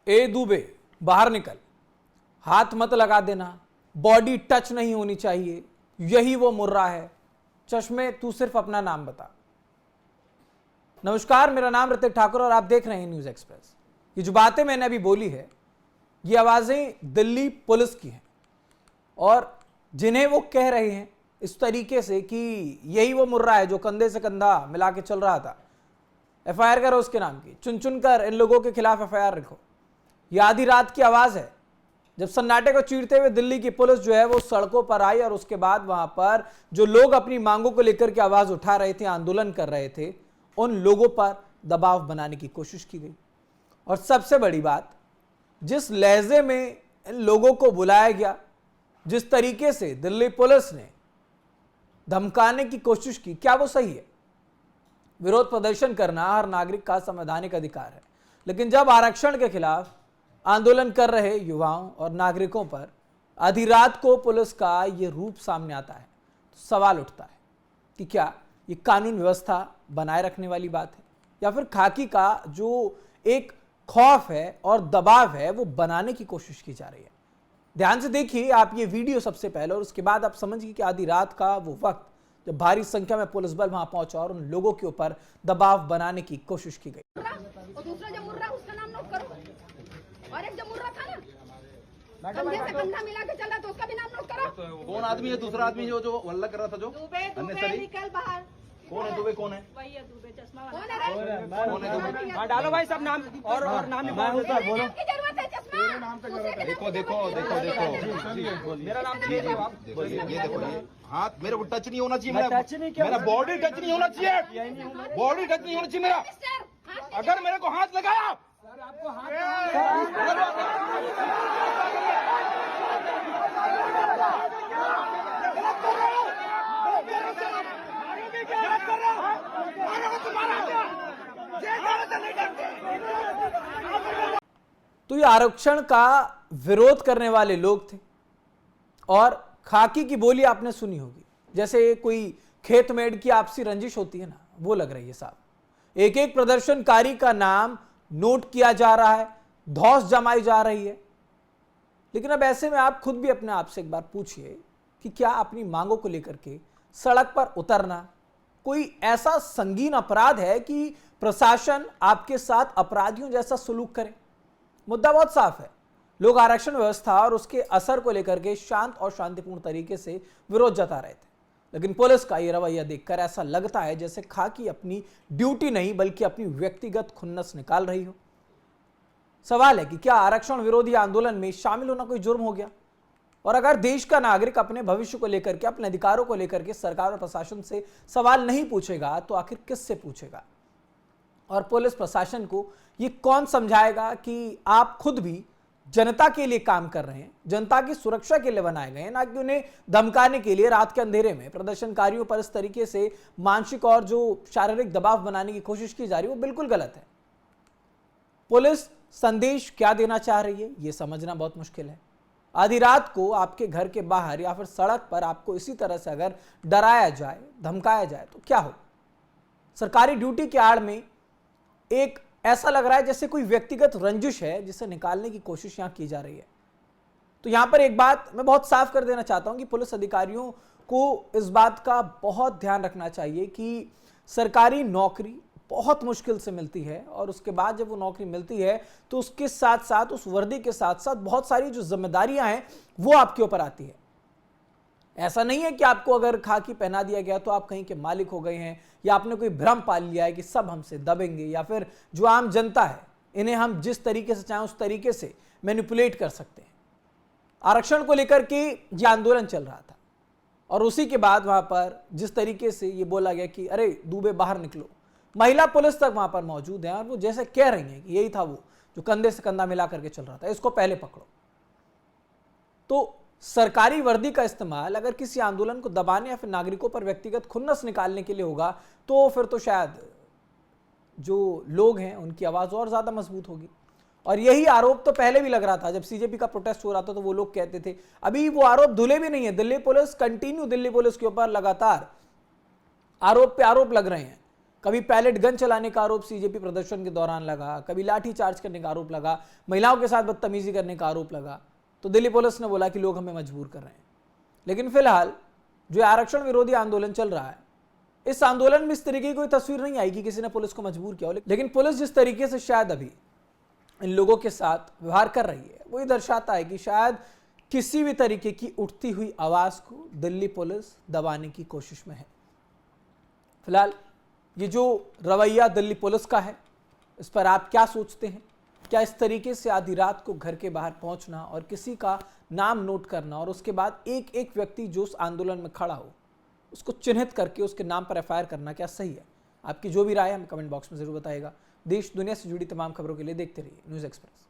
ए दुबे बाहर निकल, हाथ मत लगा देना, बॉडी टच नहीं होनी चाहिए, यही वो मुर्रा है, चश्मे तू सिर्फ अपना नाम बता। नमस्कार, मेरा नाम ऋतिक ठाकुर और आप देख रहे हैं न्यूज एक्सप्रेस। ये जो बातें मैंने अभी बोली है ये आवाजें दिल्ली पुलिस की हैं और जिन्हें वो कह रहे हैं इस तरीके से कि यही वो मुर्रा है जो कंधे से कंधा मिला के चल रहा था, एफआईआर करो उसके नाम की, चुन चुन कर इन लोगों के खिलाफ एफआईआर लिखो। ये आधी रात की आवाज है जब सन्नाटे को चीरते हुए दिल्ली की पुलिस जो है वो सड़कों पर आई और उसके बाद वहां पर जो लोग अपनी मांगों को लेकर के आवाज उठा रहे थे, आंदोलन कर रहे थे, उन लोगों पर दबाव बनाने की कोशिश की गई। और सबसे बड़ी बात, जिस लहजे में इन लोगों को बुलाया गया, जिस तरीके से दिल्ली पुलिस ने धमकाने की कोशिश की, क्या वो सही है? विरोध प्रदर्शन करना हर नागरिक का संवैधानिक अधिकार है, लेकिन जब आरक्षण के खिलाफ आंदोलन कर रहे युवाओं और नागरिकों पर आधी रात को पुलिस का ये रूप सामने आता है तो सवाल उठता है कि क्या ये कानून व्यवस्था बनाए रखने वाली बात है या फिर खाकी का जो एक खौफ है और दबाव है वो बनाने की कोशिश की जा रही है। ध्यान से देखिए आप ये वीडियो सबसे पहले और उसके बाद आप समझिए कि आधी रात का वो वक्त जब भारी संख्या में पुलिस बल वहां पहुंचा और उन लोगों के ऊपर दबाव बनाने की कोशिश की गई। और दूसरा जो मुर्रा उसका नाम नोट करो, और एक जो मुर्रा था ना कंधे से कंधा मिला के चल रहा तो उसका भी नाम नोट करो। कौन आदमी है? दूसरा आदमी जो हल्ला कर रहा था, जो दुबे निकल बाहर। कौन है दुबे? कौन है? वही है दुबे, चश्मा वाला। कौन है दुबे? हाँ डालो भाई सब नाम और नाम लिखवाओ सर। बोलो नाम की जरूरत है, चश्मा देखो देखो देखो देखो मेरा नाम तो दीजिए आप। ये देखो, ये हाथ मेरे को टच नहीं होना चाहिए, मैं टच नहीं किया। मेरा बॉडी टच नहीं होना चाहिए, बॉडी टच नहीं होना चाहिए मेरा। अगर मेरे को हाथ लगाया आपको हाथ तो ये आरक्षण का विरोध करने वाले लोग थे और खाकी की बोली आपने सुनी होगी, जैसे कोई खेत मेड़ की आपसी रंजिश होती है ना, वो लग रही है साहब। एक एक प्रदर्शनकारी का नाम नोट किया जा रहा है, धौंस जमाई जा रही है। लेकिन अब ऐसे में आप खुद भी अपने आप से एक बार पूछिए कि क्या अपनी मांगों को लेकर के सड़क पर उतरना कोई ऐसा संगीन अपराध है कि प्रशासन आपके साथ अपराधियों जैसा सलूक करे? मुद्दा बहुत साफ है। लोग आरक्षण व्यवस्था और उसके असर को लेकर के शांत और शांतिपूर्ण तरीके से विरोध जता रहे थे, लेकिन पुलिस का यह रवैया देखकर ऐसा लगता है जैसे खाकी अपनी ड्यूटी नहीं बल्कि अपनी व्यक्तिगत खुन्नस निकाल रही हो। सवाल है कि क्या आरक्षण विरोधी आंदोलन में शामिल होना कोई जुर्म हो गया? और अगर देश का नागरिक अपने भविष्य को लेकर के, अपने अधिकारों को लेकर के सरकार और प्रशासन से सवाल नहीं पूछेगा तो आखिर किससे पूछेगा? और पुलिस प्रशासन को ये कौन समझाएगा कि आप खुद भी जनता के लिए काम कर रहे हैं, जनता की सुरक्षा के लिए बनाए गए हैं, ना कि उन्हें धमकाने के लिए रात के अंधेरे में प्रदर्शनकारियों पर इस तरीके से मानसिक और जो शारीरिक दबाव बनाने की कोशिश की जा रही है वो बिल्कुल गलत है। पुलिस संदेश क्या देना चाह रही है ये समझना बहुत मुश्किल है। आधी रात को आपके घर के बाहर या फिर सड़क पर आपको इसी तरह से अगर डराया जाए, धमकाया जाए तो क्या हो? सरकारी ड्यूटी के आड़ में एक ऐसा लग रहा है जैसे कोई व्यक्तिगत रंजिश है जिसे निकालने की कोशिश यहां की जा रही है। तो यहां पर एक बात मैं बहुत साफ कर देना चाहता हूं कि पुलिस अधिकारियों को इस बात का बहुत ध्यान रखना चाहिए कि सरकारी नौकरी बहुत मुश्किल से मिलती है और उसके बाद जब वो नौकरी मिलती है तो उसके साथ साथ, उस वर्दी के साथ साथ बहुत सारी जो जिम्मेदारियां हैं वो आपके ऊपर आती है। ऐसा नहीं है कि आपको अगर खाकी पहना दिया गया तो आप कहीं के मालिक हो गए हैं या आपने कोई भ्रम पाल लिया है कि सब हमसे दबेंगे या फिर जो आम जनता है इन्हें हम जिस तरीके से चाहें उस तरीके से मैनिपुलेट कर सकते हैं। आरक्षण को लेकर के ये आंदोलन चल रहा था और उसी के बाद वहां पर जिस तरीके से ये बोला गया कि अरे दुबे बाहर निकलो, महिला पुलिस तक वहां पर मौजूद है और वो जैसे कह रही हैं कि यही था वो जो कंधे से कंधा मिला करके चल रहा था, इसको पहले पकड़ो। तो सरकारी वर्दी का इस्तेमाल अगर किसी आंदोलन को दबाने या फिर नागरिकों पर व्यक्तिगत खुन्नस निकालने के लिए होगा तो फिर तो शायद जो लोग हैं उनकी आवाज और ज्यादा मजबूत होगी। और यही आरोप तो पहले भी लग रहा था, जब सीजेपी का प्रोटेस्ट हो रहा था तो वो लोग कहते थे, अभी वो आरोप धुले भी नहीं है। Delhi police continue, Delhi police के ऊपर लगातार आरोप पे आरोप लग रहे हैं। कभी पैलेट गन चलाने का आरोप सीजेपी प्रदर्शन के दौरान लगा, कभी लाठी चार्ज करने का आरोप लगा, महिलाओं के साथ बदतमीजी करने का आरोप लगा, तो दिल्ली पुलिस ने बोला कि लोग हमें मजबूर कर रहे हैं। लेकिन फिलहाल जो आरक्षण विरोधी आंदोलन चल रहा है, इस आंदोलन में इस तरीके की कोई तस्वीर नहीं आई कि किसी ने पुलिस को मजबूर किया हो। लेकिन पुलिस जिस तरीके से शायद अभी इन लोगों के साथ व्यवहार कर रही है, वो ये दर्शाता है कि शायद किसी भी तरीके की उठती हुई आवाज को दिल्ली पुलिस दबाने की कोशिश में है। फिलहाल ये जो रवैया दिल्ली पुलिस का है, इस पर आप क्या सोचते हैं? क्या इस तरीके से आधी रात को घर के बाहर पहुंचना और किसी का नाम नोट करना और उसके बाद एक एक व्यक्ति जो उस आंदोलन में खड़ा हो उसको चिन्हित करके उसके नाम पर एफआईआर करना क्या सही है? आपकी जो भी राय है हमें कमेंट बॉक्स में जरूर बताइएगा। देश दुनिया से जुड़ी तमाम खबरों के लिए देखते रहिए न्यूज़ एक्सप्रेस।